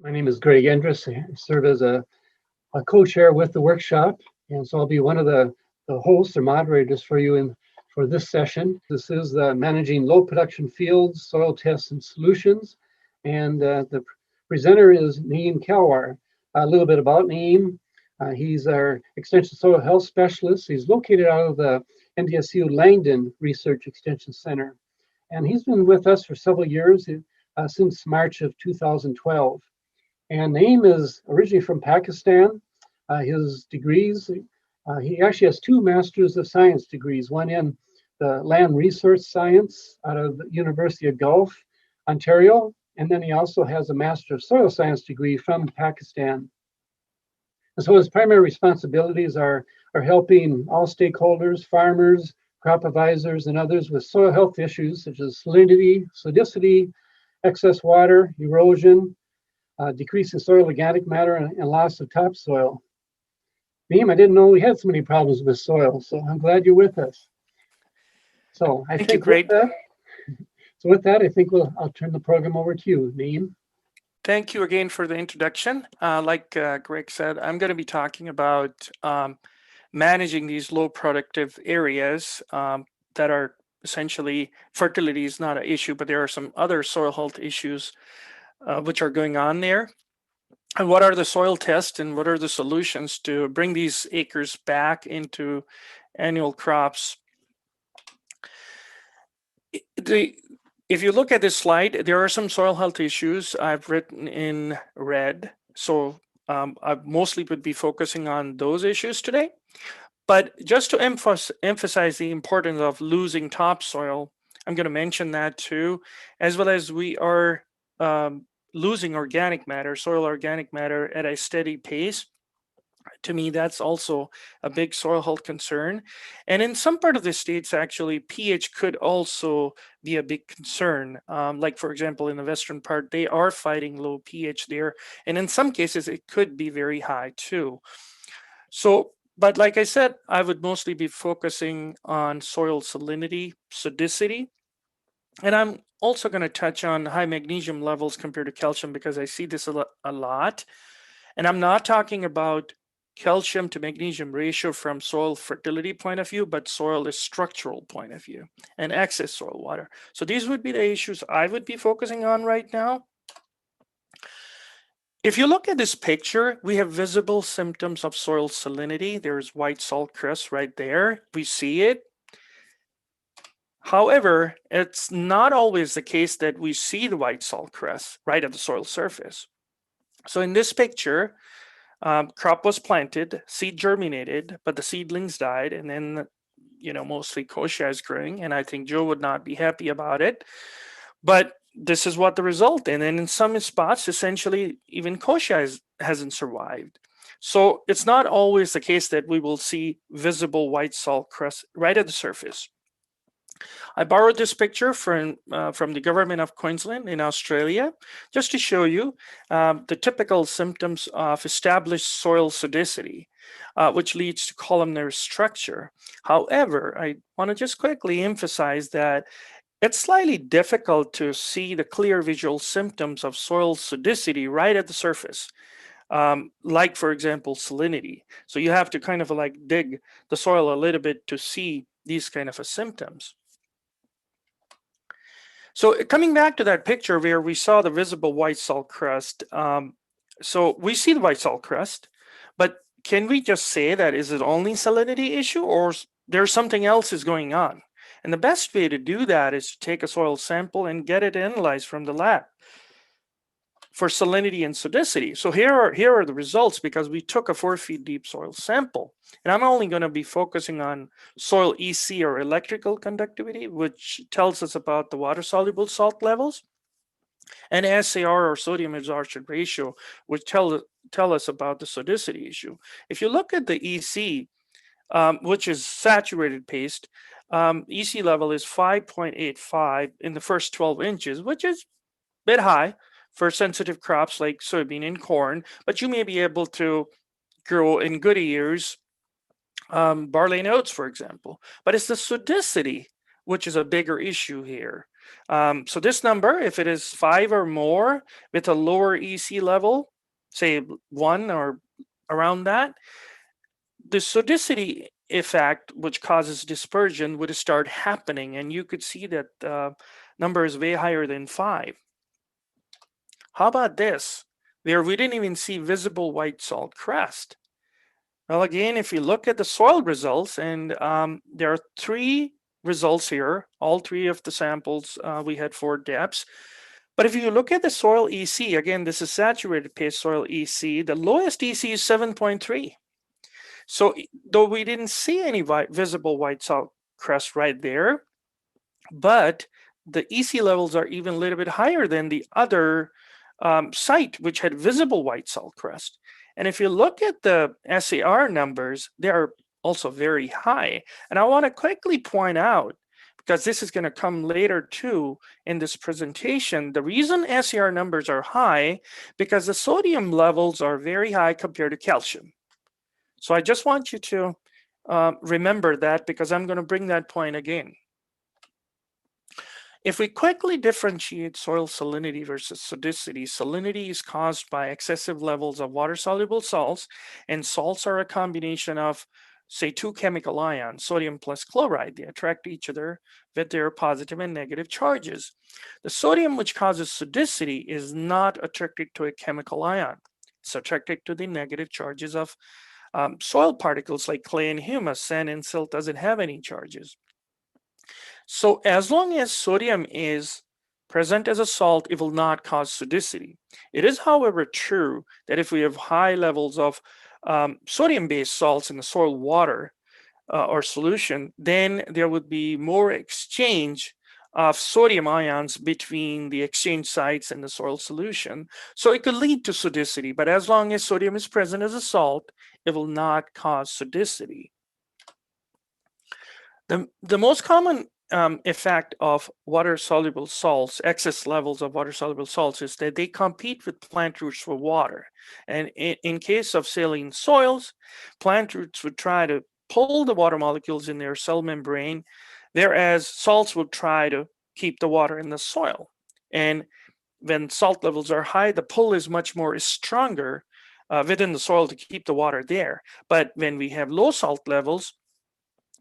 My name is Greg Endress. I serve as a co-chair with the workshop, and so I'll be one of the hosts or moderators for you for this session. This is the Managing Low Production Fields, Soil Tests and Solutions, and the presenter is Naeem Kalwar. A little bit about Naeem. He's our Extension Soil Health Specialist. He's located out of the NDSU Langdon Research Extension Center, and he's been with us for several years, since March of 2012. And Naeem is originally from Pakistan. His degrees, he actually has 2 Masters of Science degrees, one in the Land Resource Science out of the University of Gulf, Ontario, and then he also has a Master of Soil Science degree from Pakistan. And so his primary responsibilities are helping all stakeholders, farmers, crop advisors, and others with soil health issues such as salinity, sodicity, excess water, erosion, decrease in soil organic matter, and loss of topsoil. Naeem, I didn't know we had so many problems with soil, so I'm glad you're with us. So I think with that, I think I'll turn the program over to you, Naeem. Thank you again for the introduction. Like Greg said, I'm going to be talking about managing these low productive areas that are essentially, fertility is not an issue, but there are some other soil health issues which are going on there. And what are the soil tests and what are the solutions to bring these acres back into annual crops? If you look at this slide, there are some soil health issues I've written in red. So I mostly would be focusing on those issues today. But just to emphasize the importance of losing topsoil, I'm going to mention that too, as well as we are losing organic matter, soil organic matter at a steady pace. To me, that's also a big soil health concern. And in some part of the states, actually, pH could also be a big concern. Like, for example, in the western part, they are fighting low pH there. And in some cases, it could be very high too. So, but like I said, I would mostly be focusing on soil salinity, sodicity. And I'm also going to touch on high magnesium levels compared to calcium because I see this a lot. And I'm not talking about calcium to magnesium ratio from soil fertility point of view, but soil is structural point of view and excess soil water. So these would be the issues I would be focusing on right now. If you look at this picture, we have visible symptoms of soil salinity. There's white salt crust right there. We see it. However, it's not always the case that we see the white salt crust right at the soil surface. So in this picture, crop was planted, seed germinated, but the seedlings died, and then, mostly kochia is growing, and I think Joe would not be happy about it. But this is what the result, and then in some spots, essentially, even kochia hasn't survived. So it's not always the case that we will see visible white salt crust right at the surface. I borrowed this picture from the government of Queensland in Australia, just to show you the typical symptoms of established soil sodicity, which leads to columnar structure. However, I want to just quickly emphasize that it's slightly difficult to see the clear visual symptoms of soil sodicity right at the surface. Like, for example, salinity. So you have to kind of like dig the soil a little bit to see these kind of symptoms. So coming back to that picture where we saw the visible white salt crust, so we see the white salt crust, but can we just say that is it only salinity issue or there's something else is going on? And the best way to do that is to take a soil sample and get it analyzed from the lab for salinity and sodicity. So here are the results because we took a 4 feet deep soil sample. And I'm only going to be focusing on soil EC or electrical conductivity, which tells us about the water-soluble salt levels, and SAR or sodium absorption ratio, which tell us about the sodicity issue. If you look at the EC, which is saturated paste, EC level is 5.85 in the first 12 inches, which is a bit high for sensitive crops like soybean and corn, but you may be able to grow in good years barley and oats, for example. But it's the sodicity which is a bigger issue here. So this number, if it is 5 or more with a lower EC level, say 1 or around that, the sodicity effect, which causes dispersion, would start happening, and you could see that number is way higher than 5. How about this, where we didn't even see visible white salt crust? Well, again, if you look at the soil results, and there are 3 results here, all 3 of the samples, we had 4 depths. But if you look at the soil EC, again, this is saturated paste soil EC, the lowest EC is 7.3. So though we didn't see any visible white salt crust right there, but the EC levels are even a little bit higher than the other site, which had visible white salt crust. And if you look at the SAR numbers, they are also very high. And I want to quickly point out, because this is going to come later too in this presentation, the reason SAR numbers are high, because the sodium levels are very high compared to calcium. So I just want you to remember that, because I'm going to bring that point again. If we quickly differentiate soil salinity versus sodicity, salinity is caused by excessive levels of water-soluble salts, and salts are a combination of, say, 2 chemical ions, sodium plus chloride. They attract each other with their positive and negative charges. The sodium, which causes sodicity, is not attracted to a chemical ion. It's attracted to the negative charges of soil particles like clay and humus. Sand and silt doesn't have any charges. So as long as sodium is present as a salt, it will not cause sodicity. It is, however, true that if we have high levels of sodium-based salts in the soil water or solution, then there would be more exchange of sodium ions between the exchange sites and the soil solution. So it could lead to sodicity, but as long as sodium is present as a salt, it will not cause sodicity. The most common effect of water-soluble salts, excess levels of water-soluble salts, is that they compete with plant roots for water. And in case of saline soils, plant roots would try to pull the water molecules in their cell membrane, whereas salts would try to keep the water in the soil. And when salt levels are high, the pull is much more stronger within the soil to keep the water there. But when we have low salt levels,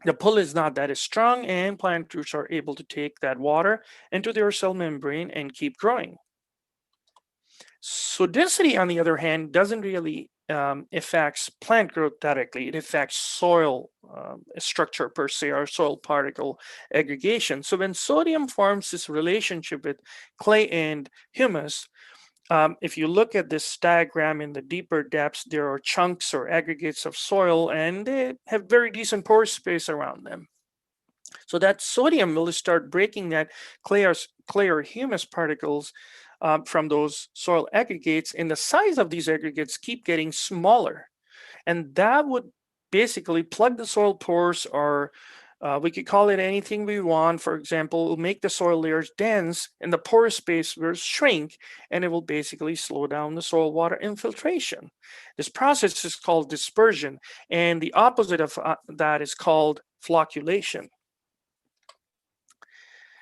the pull is not that strong, and plant roots are able to take that water into their cell membrane and keep growing. Sodicity, on the other hand, doesn't really affects plant growth directly. It affects soil structure per se, or soil particle aggregation. So when sodium forms this relationship with clay and humus, if you look at this diagram in the deeper depths, there are chunks or aggregates of soil, and they have very decent pore space around them. So that sodium will start breaking that clay or humus particles from those soil aggregates, and the size of these aggregates keep getting smaller. And that would basically plug the soil pores, or we could call it anything we want. For example, it will make the soil layers dense, and the pore space will shrink, and it will basically slow down the soil water infiltration. This process is called dispersion, and the opposite of that is called flocculation.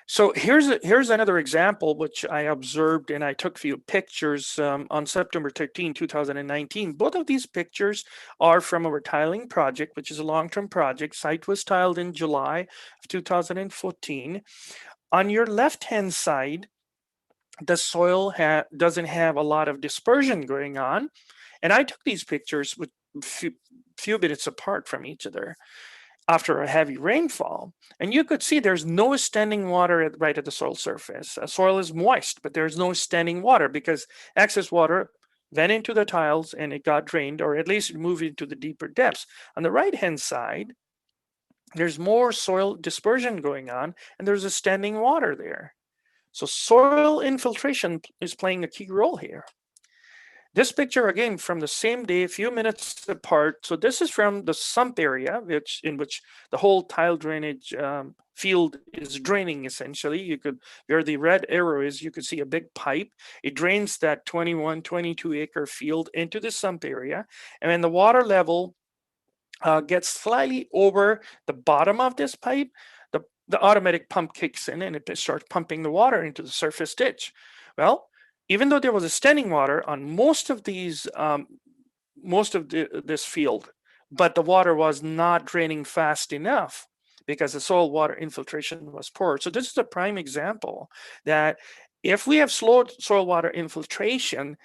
So here's another example which I observed, and I took a few pictures on September 13, 2019. Both of these pictures are from our tiling project, which is a long-term project. Site was tiled in July of 2014. On your left-hand side, the soil doesn't have a lot of dispersion going on. And I took these pictures with few minutes apart from each other after a heavy rainfall, and you could see there's no standing water right at the soil surface. Soil is moist, but there's no standing water because excess water went into the tiles and it got drained, or at least it moved into the deeper depths. On the right-hand side, there's more soil dispersion going on, and there's a standing water there. So soil infiltration is playing a key role here. This picture, again, from the same day, a few minutes apart. So this is from the sump area, in which the whole tile drainage field is draining, essentially. You could, where the red arrow is, you could see a big pipe. It drains that 21, 22 acre field into the sump area. And when the water level gets slightly over the bottom of this pipe, the automatic pump kicks in and it starts pumping the water into the surface ditch. Well, even though there was a standing water on most of these, this field, but the water was not draining fast enough because the soil water infiltration was poor. So this is a prime example that if we have slow soil water infiltration,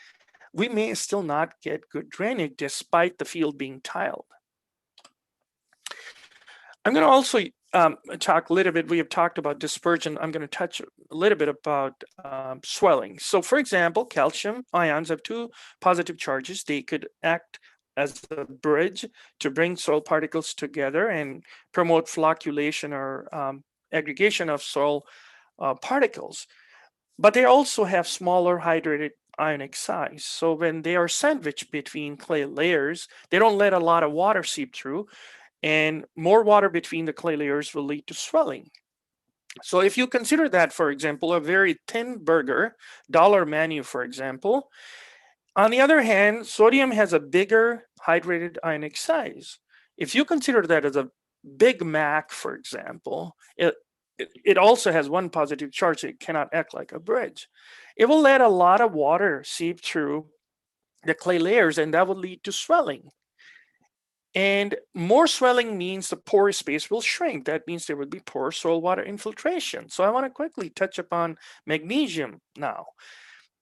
we may still not get good drainage despite the field being tiled. I'm going to also talk a little bit, we have talked about dispersion. I'm going to touch a little bit about swelling. So for example, calcium ions have two positive charges. They could act as a bridge to bring soil particles together and promote flocculation or aggregation of soil particles. But they also have smaller hydrated ionic size. So when they are sandwiched between clay layers, they don't let a lot of water seep through, and more water between the clay layers will lead to swelling. So if you consider that, for example, a very thin burger, dollar menu, for example, on the other hand, sodium has a bigger hydrated ionic size. If you consider that as a Big Mac, for example, it also has one positive charge. It cannot act like a bridge. It will let a lot of water seep through the clay layers, and that will lead to swelling. And more swelling means the pore space will shrink. That means there will be poor soil water infiltration. So I want to quickly touch upon magnesium now.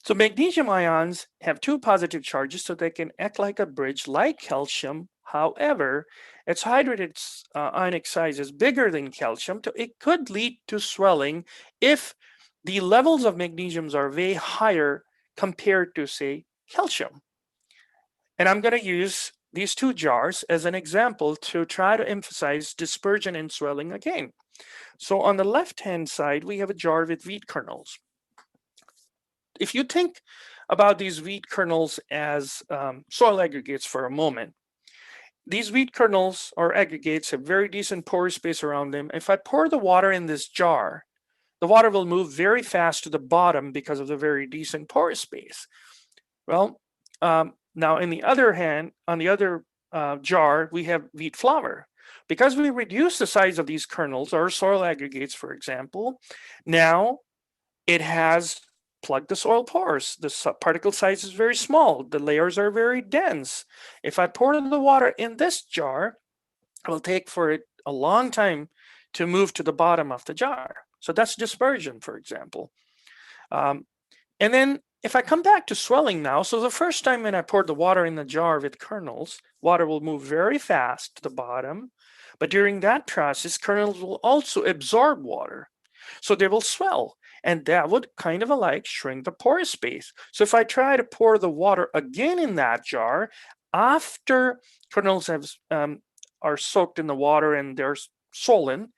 So magnesium ions have two positive charges, so they can act like a bridge like calcium. However, its hydrated ionic size is bigger than calcium, so it could lead to swelling if the levels of magnesiums are way higher compared to, say, calcium. And I'm going to use these two jars as an example to try to emphasize dispersion and swelling again. So on the left-hand side, we have a jar with wheat kernels. If you think about these wheat kernels as soil aggregates for a moment, these wheat kernels or aggregates have very decent pore space around them. If I pour the water in this jar, the water will move very fast to the bottom because of the very decent pore space. Well, now on the other hand, on the other jar, we have wheat flour. Because we reduce the size of these kernels or soil aggregates, for example, now it has plugged the soil pores. The particle size is very small. The layers are very dense. If I pour the water in this jar, it will take for it a long time to move to the bottom of the jar. So that's dispersion, for example. And then if I come back to swelling now, so the first time when I poured the water in the jar with kernels, water will move very fast to the bottom. But during that process, kernels will also absorb water. So they will swell. And that would kind of like shrink the pore space. So if I try to pour the water again in that jar, after kernels are soaked in the water and they're swollen,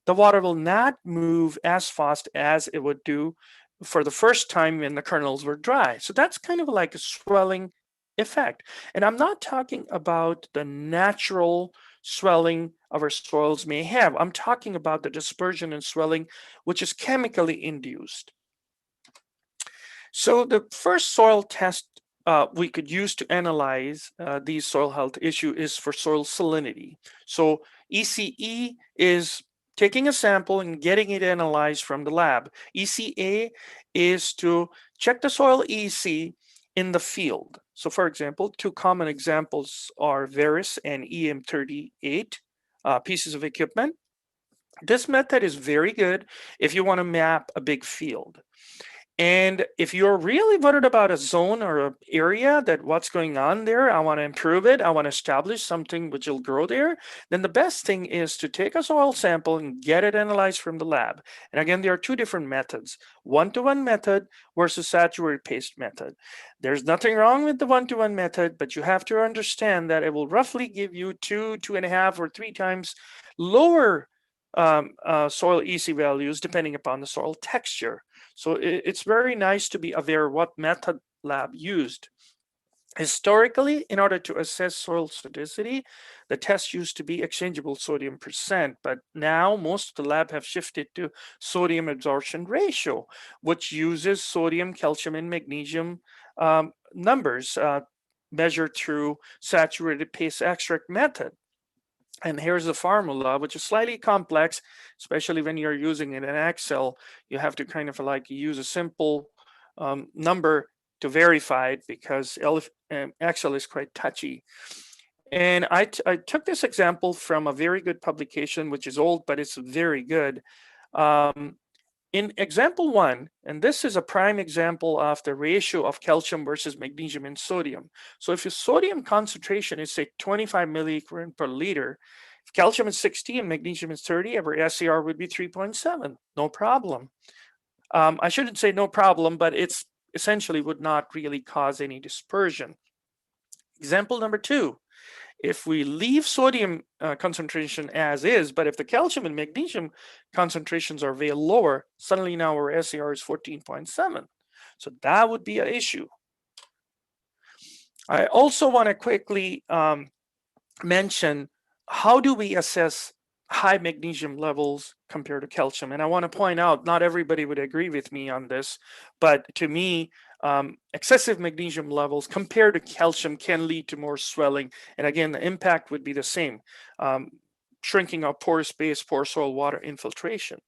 the water will not move as fast as it would do for the first time when the kernels were dry. So that's kind of like a swelling effect. And I'm not talking about the natural swelling of our soils may have. I'm talking about the dispersion and swelling, which is chemically induced. So the first soil test we could use to analyze these soil health issue is for soil salinity. So ECE is taking a sample and getting it analyzed from the lab. ECA is to check the soil EC in the field. So for example, two common examples are Veris and EM38 pieces of equipment. This method is very good if you want to map a big field. And if you're really worried about a zone or an area that what's going on there, I want to improve it, I want to establish something which will grow there, then the best thing is to take a soil sample and get it analyzed from the lab. And again, there are two different methods, one-to-one method versus saturated paste method. There's nothing wrong with the one-to-one method, but you have to understand that it will roughly give you 2.5 or 3 times lower soil EC values depending upon the soil texture. So it's very nice to be aware what method lab used. Historically, in order to assess soil sodicity, the test used to be exchangeable sodium percent, but now most of the lab have shifted to sodium absorption ratio, which uses sodium, calcium, and magnesium numbers measured through saturated paste extract method. And here's the formula, which is slightly complex, especially when you're using it in Excel. You have to kind of like use a simple number to verify it, because Excel is quite touchy. And I took this example from a very good publication, which is old, but it's very good. In example 1, and this is a prime example of the ratio of calcium versus magnesium and sodium. So if your sodium concentration is, say, 25 milliequivalent per liter, if calcium is 60 and magnesium is 30, our SCR would be 3.7. No problem. I shouldn't say no problem, but it's essentially would not really cause any dispersion. Example number 2. If we leave sodium concentration as is, but if the calcium and magnesium concentrations are way lower, suddenly now our SCR is 14.7. So that would be an issue. I also want to quickly mention, how do we assess high magnesium levels compared to calcium? And I want to point out, not everybody would agree with me on this, but to me, excessive magnesium levels compared to calcium can lead to more swelling. And again, the impact would be the same, shrinking of pore space, poor soil water infiltration.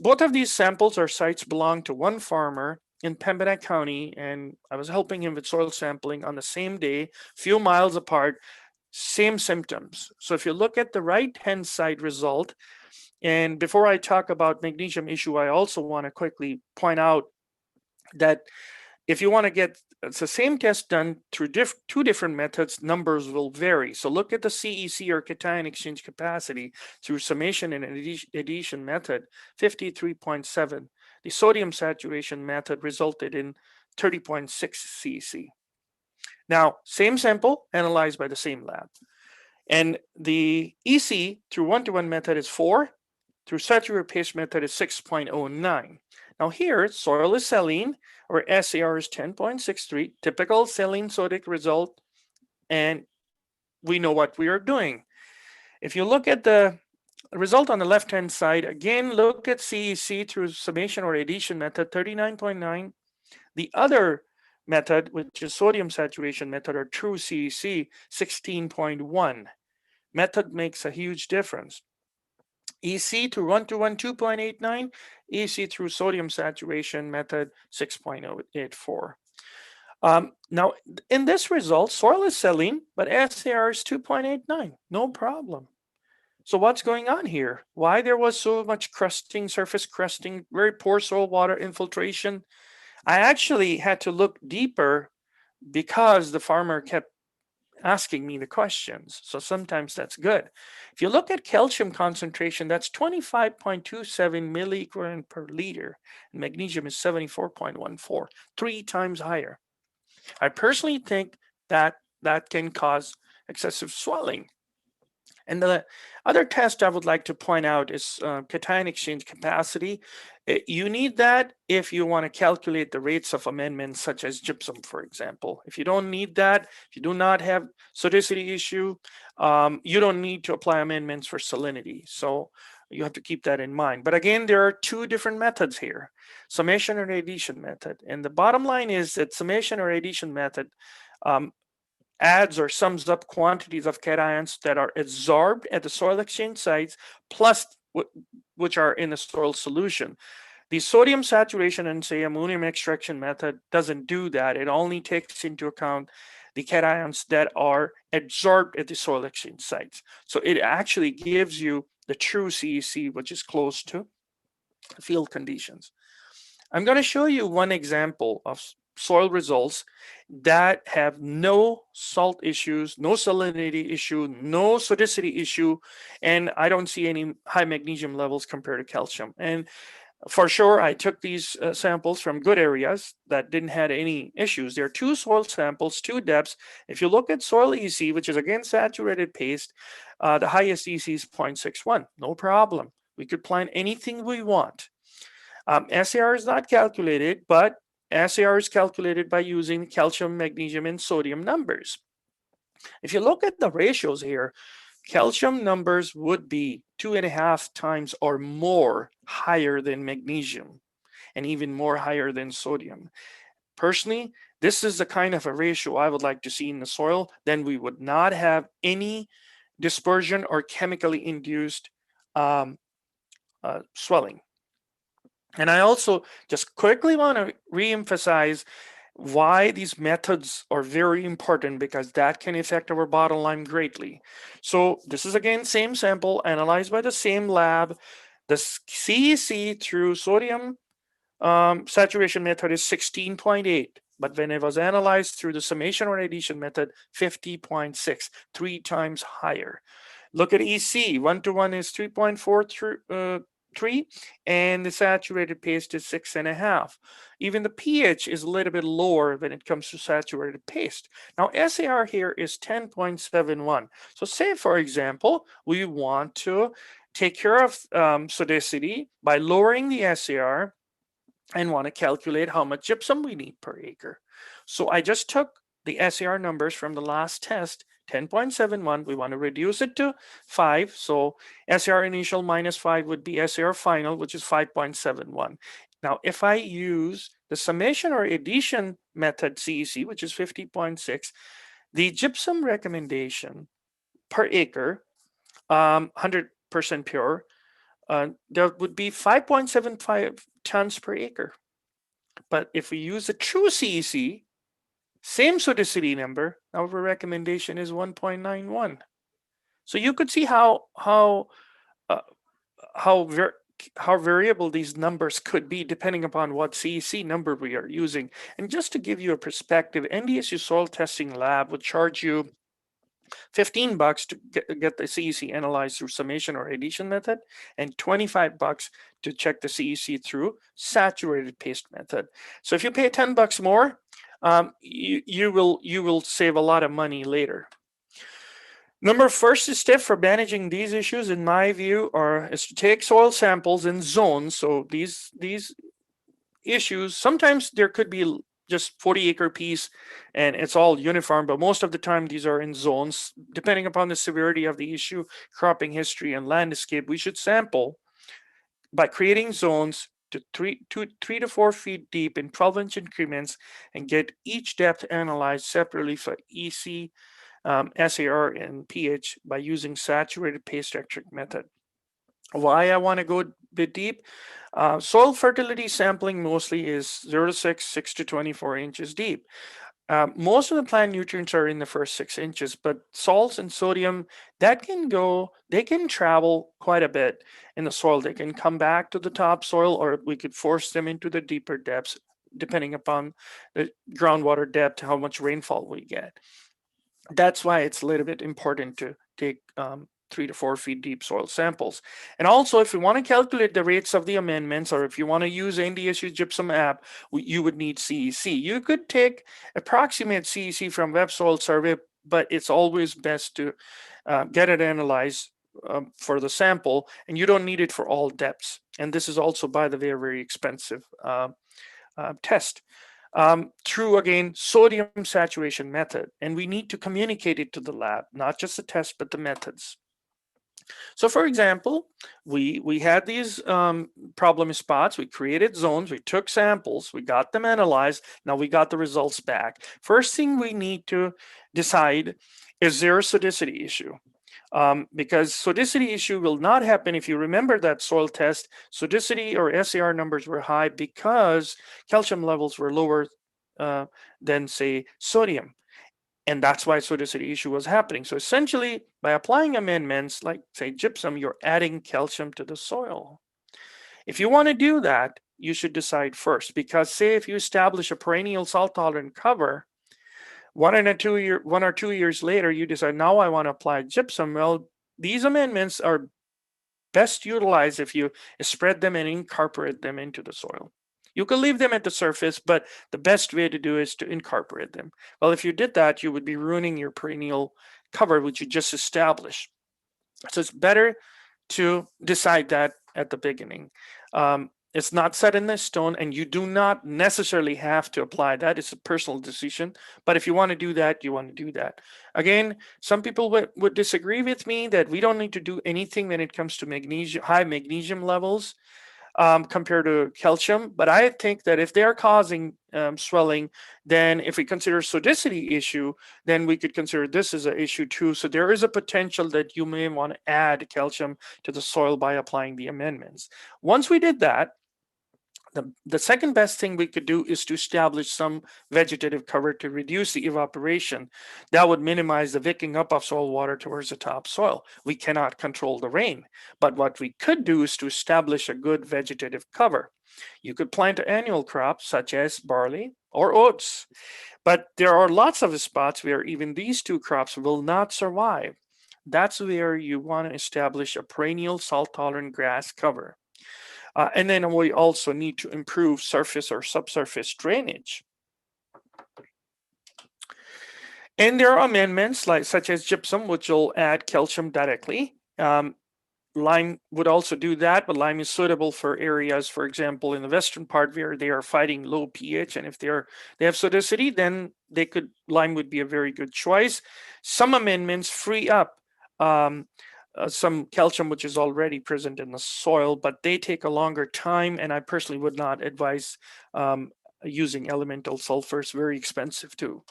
Both of these samples or sites belong to one farmer in Pembina County, and I was helping him with soil sampling on the same day, few miles apart, same symptoms. So if you look at the right-hand side result, and before I talk about magnesium issue, I also want to quickly point out that if you want to get the same test done through two different methods, numbers will vary. So look at the CEC, or cation exchange capacity, through summation and addition method, 53.7. The sodium saturation method resulted in 30.6 CEC. Now, same sample analyzed by the same lab. And the EC through one-to-one method is 4, through saturated paste method is 6.09. Now here, soil is saline, or SCR is 10.63, typical saline sodic result, and we know what we are doing. If you look at the result on the left-hand side, again, look at CEC through summation or addition method, 39.9. The other method, which is sodium saturation method, or true CEC, 16.1. Method makes a huge difference. EC through one-to-one, 2.89. EC through sodium saturation method, 6.84. Now, in this result, soil is saline, but SCR is 2.89. No problem. So what's going on here? Why there was so much crusting, surface crusting, very poor soil water infiltration? I actually had to look deeper because the farmer kept asking me the questions. So sometimes that's good. If you look at calcium concentration, that's 25.27 milliequivalent per liter. And magnesium is 74.14, 3 times higher. I personally think that that can cause excessive swelling. And the other test I would like to point out is cation exchange capacity. You need that if you want to calculate the rates of amendments, such as gypsum, for example. If you don't need that, if you do not have sodicity issue, you don't need to apply amendments for salinity. So you have to keep that in mind. But again, there are two different methods here, summation or addition method. And the bottom line is that summation or addition method adds or sums up quantities of cations that are adsorbed at the soil exchange sites, plus which are in the soil solution. The sodium saturation and, say, ammonium extraction method doesn't do that. It only takes into account the cations that are adsorbed at the soil exchange sites. So it actually gives you the true CEC, which is close to field conditions. I'm going to show you one example of soil results that have no salt issues, no salinity issue, no sodicity issue, and I don't see any high magnesium levels compared to calcium. And for sure, I took these samples from good areas that didn't have any issues. There are 2 soil samples, 2 depths. If you look at soil EC, which is again saturated paste, the highest EC is 0.61. No problem. We could plant anything we want. SCR is not calculated, but SCR is calculated by using calcium, magnesium, and sodium numbers. If you look at the ratios here, calcium numbers would be 2.5 times or more higher than magnesium, and even more higher than sodium. Personally, this is the kind of a ratio I would like to see in the soil. Then we would not have any dispersion or chemically induced swelling. And I also just quickly want to re-emphasize why these methods are very important, because that can affect our bottom line greatly. So this is again same sample analyzed by the same lab. The CEC through sodium saturation method is 16.8, but when it was analyzed through the summation or addition method, 50.6, 3 times higher. Look at EC, 1-to-1 is 3.43, and the saturated paste is 6.5. Even the pH is a little bit lower when it comes to saturated paste. Now SAR here is 10.71. So say, for example, we want to take care of sodicity by lowering the SAR and want to calculate how much gypsum we need per acre. So I just took the SAR numbers from the last test, 10.71. We want to reduce it to 5. So SAR initial minus 5 would be SAR final, which is 5.71. Now, if I use the summation or addition method CEC, which is 50.6, the gypsum recommendation per acre, 100% pure, there would be 5.75 tons per acre. But if we use the true CEC, same sodicity number, our recommendation is 1.91. So you could see how variable these numbers could be depending upon what CEC number we are using. And just to give you a perspective, NDSU soil testing lab would charge you $15 to get the CEC analyzed through summation or addition method, and $25 to check the CEC through saturated paste method. So if you pay $10 more, you will save a lot of money later. First step for managing these issues, in my view, is to take soil samples in zones. So these issues, sometimes there could be just 40-acre piece and it's all uniform, but most of the time these are in zones. Depending upon the severity of the issue, cropping history, and landscape, we should sample by creating zones to 3 to 4 feet deep in 12-inch increments and get each depth analyzed separately for EC, SAR, and pH by using saturated paste extract method. Why I want to go a bit deep? Soil fertility sampling mostly is 0 to 6, 6 to 24 inches deep. Most of the plant nutrients are in the first 6 inches, but salts and sodium, they can travel quite a bit in the soil. They can come back to the topsoil, or we could force them into the deeper depths, depending upon the groundwater depth, how much rainfall we get. That's why it's a little bit important to take 3 to 4 feet deep soil samples. And also, if you want to calculate the rates of the amendments, or if you want to use NDSU gypsum app, you would need CEC. You could take approximate CEC from web soil survey, but it's always best to get it analyzed for the sample, and you don't need it for all depths. And this is also, by the way, a very expensive test. Through, again, sodium saturation method, and we need to communicate it to the lab, not just the test, but the methods. So for example, we had these problem spots, we created zones, we took samples, we got them analyzed, now we got the results back. First thing we need to decide, is there a sodicity issue? Because sodicity issue will not happen if you remember that soil test. Sodicity or SAR numbers were high because calcium levels were lower than, say, sodium. And that's why sodicity issue was happening. So essentially, by applying amendments like, say, gypsum, you're adding calcium to the soil. If you want to do that, you should decide first, because say if you establish a perennial salt tolerant cover, 1 or 2 years later, you decide, now I want to apply gypsum. Well, these amendments are best utilized if you spread them and incorporate them into the soil. You can leave them at the surface, but the best way to do is to incorporate them. Well, if you did that, you would be ruining your perennial cover, which you just established. So it's better to decide that at the beginning. It's not set in the stone, and you do not necessarily have to apply that. It's a personal decision. But if you want to do that, you want to do that. Again, some people would disagree with me that we don't need to do anything when it comes to magnesium, high magnesium levels. compared to calcium. But I think that if they are causing swelling, then if we consider sodicity issue, then we could consider this as an issue too. So there is a potential that you may want to add calcium to the soil by applying the amendments. Once we did that, the second best thing we could do is to establish some vegetative cover to reduce the evaporation. That would minimize the wicking up of soil water towards the topsoil. We cannot control the rain, but what we could do is to establish a good vegetative cover. You could plant annual crops such as barley or oats, but there are lots of spots where even these two crops will not survive. That's where you want to establish a perennial salt-tolerant grass cover. And then we also need to improve surface or subsurface drainage. And there are amendments such as gypsum, which will add calcium directly. Lime would also do that, but lime is suitable for areas, for example, in the western part where they are fighting low pH, and if they have sodicity, then lime would be a very good choice. Some amendments free up some calcium which is already present in the soil, but they take a longer time, and I personally would not advise using elemental sulfurs. Very expensive too.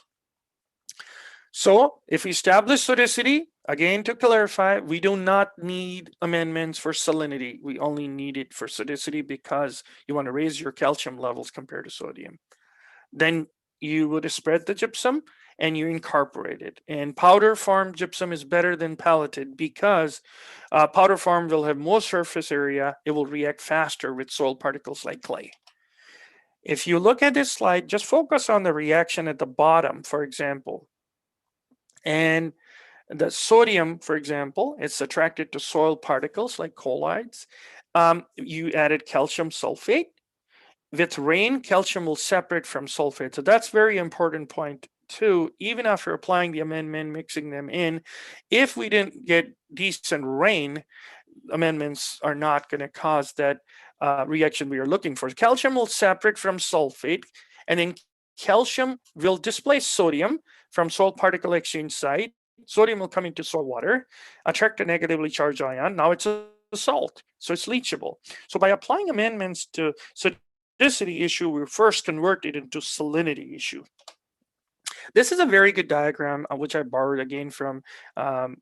So if we establish sodicity, again to clarify, we do not need amendments for salinity. We only need it for sodicity because you want to raise your calcium levels compared to sodium. Then you would spread the gypsum and you incorporate it. And powder form gypsum is better than pelleted because powder form will have more surface area. It will react faster with soil particles like clay. If you look at this slide, just focus on the reaction at the bottom, for example. And the sodium, for example, it's attracted to soil particles like colloids. You added calcium sulfate. With rain, calcium will separate from sulfate. So that's very important point too. Even after applying the amendment, mixing them in, if we didn't get decent rain, amendments are not going to cause that reaction we are looking for. Calcium will separate from sulfate, and then calcium will displace sodium from soil particle exchange site. Sodium will come into soil water, attract a negatively charged ion. Now it's a salt, so it's leachable. So by applying amendments to sodicity issue, we first convert it into salinity issue. This is a very good diagram, which I borrowed again from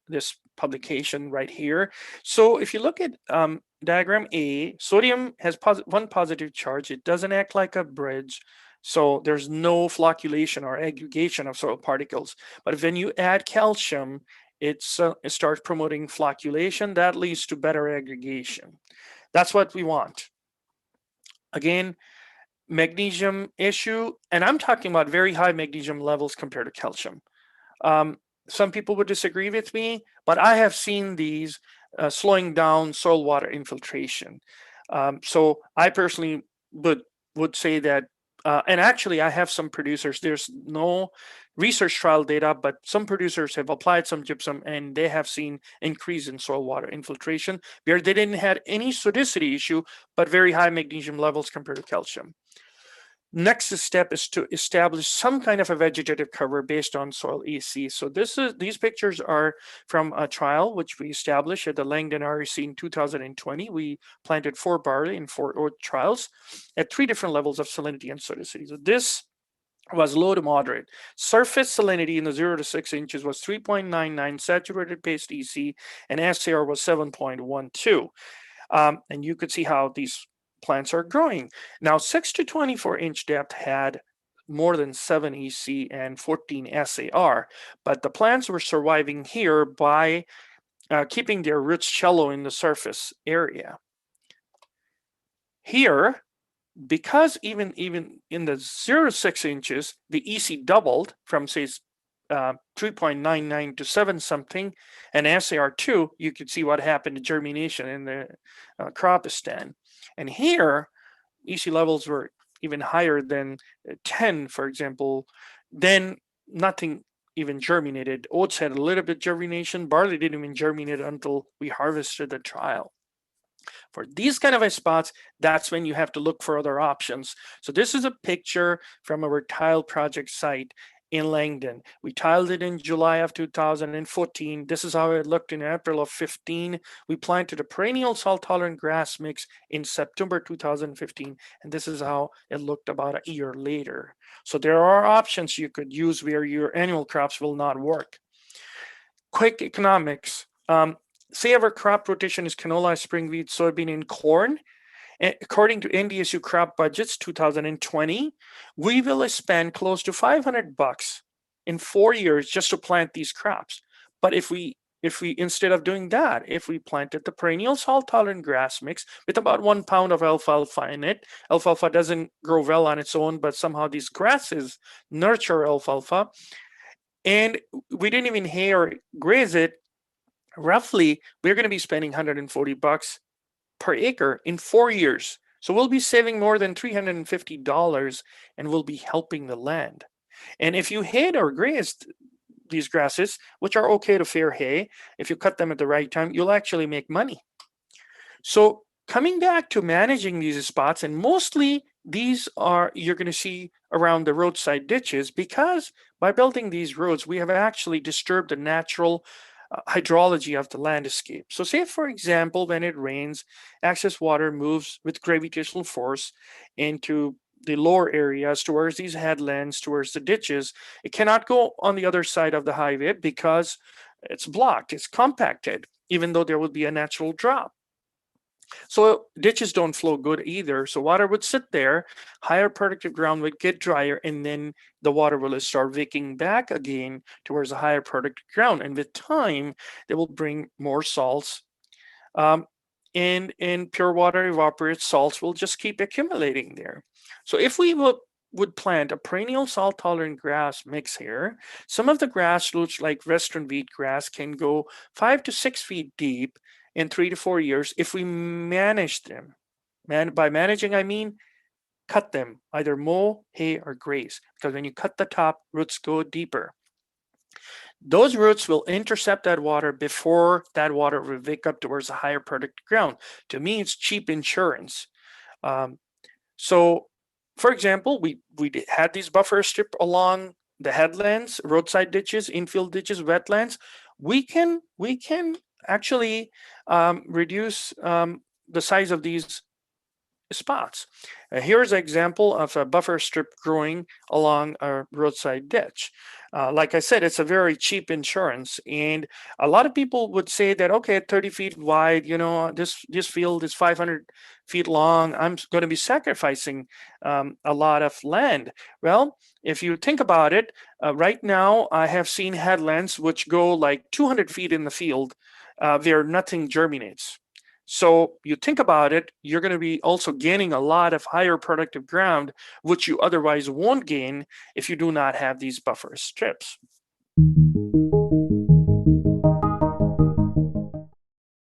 this publication right here. So if you look at diagram A, sodium has one positive charge. It doesn't act like a bridge. So there's no flocculation or aggregation of soil particles. But when you add calcium, it starts promoting flocculation. That leads to better aggregation. That's what we want. Again, magnesium issue, and I'm talking about very high magnesium levels compared to calcium. Some people would disagree with me, but I have seen these slowing down soil water infiltration. So I personally would say that, and actually I have some producers, there's no research trial data, but some producers have applied some gypsum and they have seen increase in soil water infiltration where they didn't have any sodicity issue, but very high magnesium levels compared to calcium. Next step is to establish some kind of a vegetative cover based on soil EC. So these pictures are from a trial which we established at the Langdon REC in 2020. We planted 4 barley and 4 oat trials at 3 different levels of salinity and sodicity. So this was low to moderate. Surface salinity in the 0 to 6 inches was 3.99, saturated paste EC, and SAR was 7.12. And you could see how these plants are growing. Now 6 to 24 inch depth had more than 7 EC and 14 SAR, but the plants were surviving here by keeping their roots shallow in the surface area. Here, because even in the 0 to 6 inches, the EC doubled from say 3.99 to 7 something, and SAR2, you could see what happened to germination in the crop stand. And here, EC levels were even higher than 10, for example. Then nothing even germinated. Oats had a little bit germination. Barley didn't even germinate until we harvested the trial. For these kind of spots, that's when you have to look for other options. So this is a picture from our tile project site. in Langdon. We tiled it in July of 2014. This is how it looked in April of 15. We planted a perennial salt-tolerant grass mix in September 2015, and this is how it looked about a year later. So there are options you could use where your annual crops will not work. Quick economics. Say our crop rotation is canola, spring wheat, soybean, and corn. According to NDSU crop budgets 2020, we will spend close to $500 in 4 years just to plant these crops. But if we instead of doing that, if we planted the perennial salt-tolerant grass mix with about 1 pound of alfalfa in it, alfalfa doesn't grow well on its own, but somehow these grasses nurture alfalfa, and we didn't even hay or graze it, roughly we're going to be spending $140 per acre in 4 years. So we'll be saving more than $350 and we'll be helping the land. And if you hayed or grazed these grasses, which are okay to fair hay, if you cut them at the right time, you'll actually make money. So coming back to managing these spots, and mostly these are you're going to see around the roadside ditches, because by building these roads, we have actually disturbed the natural hydrology of the landscape. So say, for example, when it rains, excess water moves with gravitational force into the lower areas towards these headlands, towards the ditches. It cannot go on the other side of the highway because it's blocked, it's compacted, even though there would be a natural drop. So ditches don't flow good either. So water would sit there, higher productive ground would get drier, and then the water will start wicking back again towards the higher productive ground. And with time, they will bring more salts. And pure water evaporates, salts will just keep accumulating there. So if we would plant a perennial salt-tolerant grass mix here, some of the grass roots like western wheatgrass can go 5 to 6 feet deep in 3 to 4 years if we manage them. By managing, I mean cut them, either mow, hay, or graze, because when you cut the top, roots go deeper. Those roots will intercept that water before that water will wake up towards the higher productive ground. To me, it's cheap insurance. So, for example, we had these buffer strip along the headlands, roadside ditches, infield ditches, wetlands. We can actually reduce the size of these spots. Here's an example of a buffer strip growing along a roadside ditch. Like I said, it's a very cheap insurance, and a lot of people would say that, okay, 30 feet wide, you know, this field is 500 feet long, I'm going to be sacrificing a lot of land. Well, if you think about it, right now I have seen headlands which go like 200 feet in the field where nothing germinates. So you think about it, you're going to be also gaining a lot of higher productive ground, which you otherwise won't gain if you do not have these buffer strips.